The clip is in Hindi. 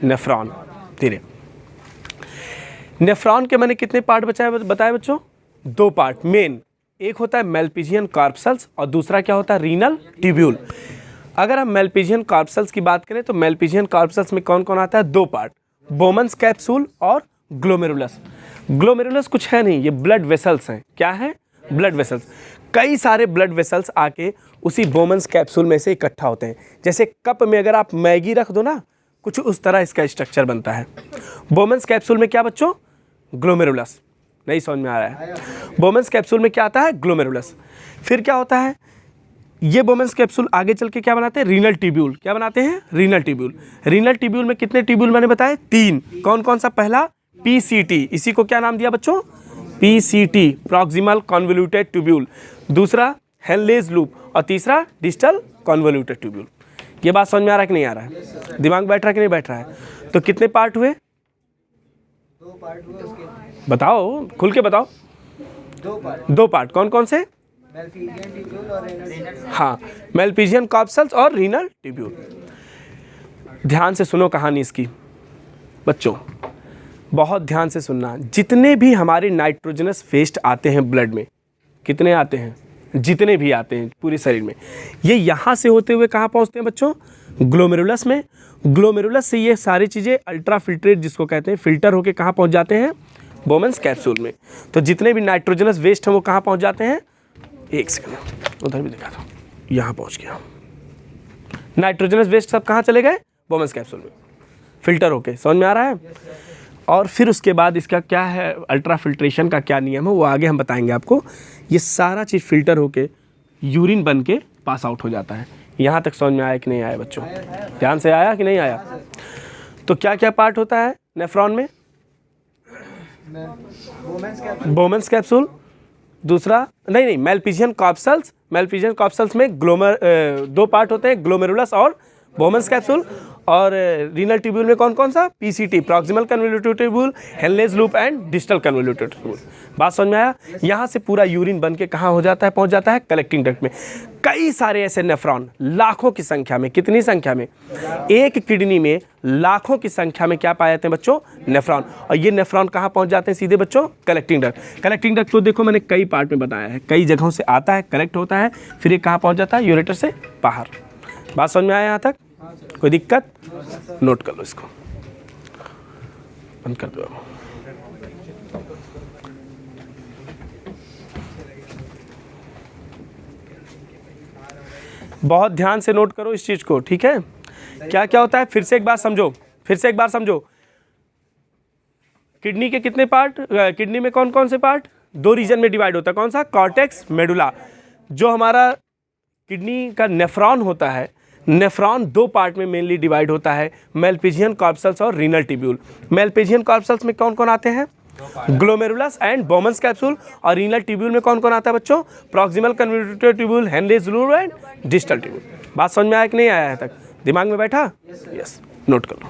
नेफ्रॉन। धीरे, नेफ्रॉन के मैंने कितने पार्ट बताए बच्चों? 2 पार्ट मेन। एक होता है मेलपिजियन कॉर्पसल्स और दूसरा क्या होता है? Renal tubule. अगर हम मेलपिजियन कॉर्पसल्स की बात करें तो मेलपिजियन कॉर्पसल्स में कौन कौन आता है? 2 पार्ट, बोमन्स कैप्सूल और ग्लोमेरुलस। ग्लोमेरुलस कुछ है नहीं, ये ब्लड वेसल्स हैं। क्या है? Blood vessels. कई सारे ब्लड वेसल्स आके उसी बोमन्स कैप्सूल में से इकट्ठा होते हैं। जैसे कप में अगर आप मैगी रख दो ना, कुछ उस तरह इसका स्ट्रक्चर बनता है। बोमन्स कैप्सूल में क्या बच्चों? ग्लोमेरुलस। नहीं समझ में आ रहा है? बोमन्स कैप्सूल में क्या आता है? ग्लोमेरुलस। फिर क्या होता है? ये बोमन्स कैप्सूल आगे चल के क्या बनाते हैं? Renal tubule. क्या बनाते हैं? Renal tubule. रीनल ट्यूब्यूल में कितने ट्यूब्यूल मैंने बताए? 3। कौन कौन सा? पहला पीसीटी, इसी को क्या नाम दिया बच्चों? PCT, proximal convoluted tubule. दूसरा हेनलेज लूप और तीसरा डिस्टल कन्वोल्यूटेड ट्यूब्यूल। ये बात समझ में आ रहा है कि नहीं आ रहा है? दिमाग में बैठ रहा है कि नहीं बैठ रहा है? तो कितने पार्ट हुए? 2 पार्ट हुए उसके। बताओ, खुल के बताओ। 2 पार्ट कौन कौन से? मेलपिजियन ट्यूब्यूल और रीनल। हाँ, मेलपिजियन कॉर्पसल्स और रीनल ट्यूब्यूल। ध्यान से सुनो कहानी इसकी बच्चों, बहुत ध्यान से सुनना। जितने भी हमारे नाइट्रोजनस वेस्ट आते हैं ब्लड में, कितने आते हैं? जितने भी आते हैं पूरे शरीर में, ये यहाँ से होते हुए कहाँ पहुँचते हैं बच्चों? ग्लोमेरुलस में। ग्लोमेरुलस से ये सारी चीज़ें अल्ट्रा फिल्ट्रेट जिसको कहते हैं, फिल्टर होके कहाँ पहुँच जाते हैं? बोमन्स कैप्सूल में। तो जितने भी नाइट्रोजनस वेस्ट हैं वो कहाँ पहुँच जाते हैं? एक सेकंड, उधर भी दिखा दो। यहाँ पहुँच गया। नाइट्रोजनस वेस्ट सब कहाँ चले गए? बोमन्स कैप्सूल में, फिल्टर होके। समझ में आ रहा है? और फिर उसके बाद इसका क्या है, अल्ट्रा फिल्ट्रेशन का क्या नियम है वो आगे हम बताएंगे आपको। ये सारा चीज़ फिल्टर होके यूरिन बन के पास आउट हो जाता है। यहाँ तक समझ में आया कि नहीं आया बच्चों? ध्यान से आया कि नहीं आया? तो क्या क्या पार्ट होता है नेफ्रॉन में? Bowman's capsule. दूसरा नहीं, मेलपिजियन कॉर्पसल्स। मेलपिजियन कॉर्पसल्स में 2 पार्ट होते हैं, ग्लोमेरुलस और बोमन्स कैप्सूल। और रीनल ट्यूब्यूल में कौन कौन सा? PCT, proximal convoluted tubule, Henle's loop and distal convoluted tubule. बात समझ में आया? यहाँ से पूरा यूरिन बन के कहाँ हो जाता है? पहुँच जाता है कलेक्टिंग डक्ट में। कई सारे ऐसे नेफ्रॉन, लाखों की संख्या में। कितनी संख्या में? एक किडनी में लाखों की संख्या में क्या पाए जाते हैं बच्चों? नेफ्रॉन। और ये नेफ्रॉन कहाँ पहुँच जाते हैं? सीधे बच्चों कलेक्टिंग डक्ट। कलेक्टिंग डक्ट तो देखो मैंने कई पार्ट में बताया है, कई जगहों से आता है, कलेक्ट होता है, फिर ये कहाँ पहुँच जाता है? यूरेटर से बाहर। बात समझ में आया यहाँ तक? कोई दिक्कत? नोट कर लो इसको, बंद कर दो। बहुत ध्यान से नोट करो इस चीज को, ठीक है? क्या क्या होता है फिर से एक बार समझो, फिर से एक बार समझो। किडनी के कितने पार्ट? किडनी में कौन कौन से पार्ट? 2 रीजन में डिवाइड होता है। कौन सा? Cortex, medulla. जो हमारा किडनी का नेफ्रॉन होता है, नेफ्रॉन 2 पार्ट में मेनली डिवाइड होता है, मेलपिजियन कॉर्पसल्स और रीनल ट्यूब्यूल। मेलपिजियन कॉर्पसल्स में कौन कौन आते हैं? Glomerulus and Bowman's capsule. और रीनल ट्यूब्यूल में कौन कौन आता है बच्चों? Proximal convoluted tubule, Henle's loop and distal tubule. बात समझ में आया कि नहीं आया है तक? दिमाग में बैठा? यस, नोट कर लो।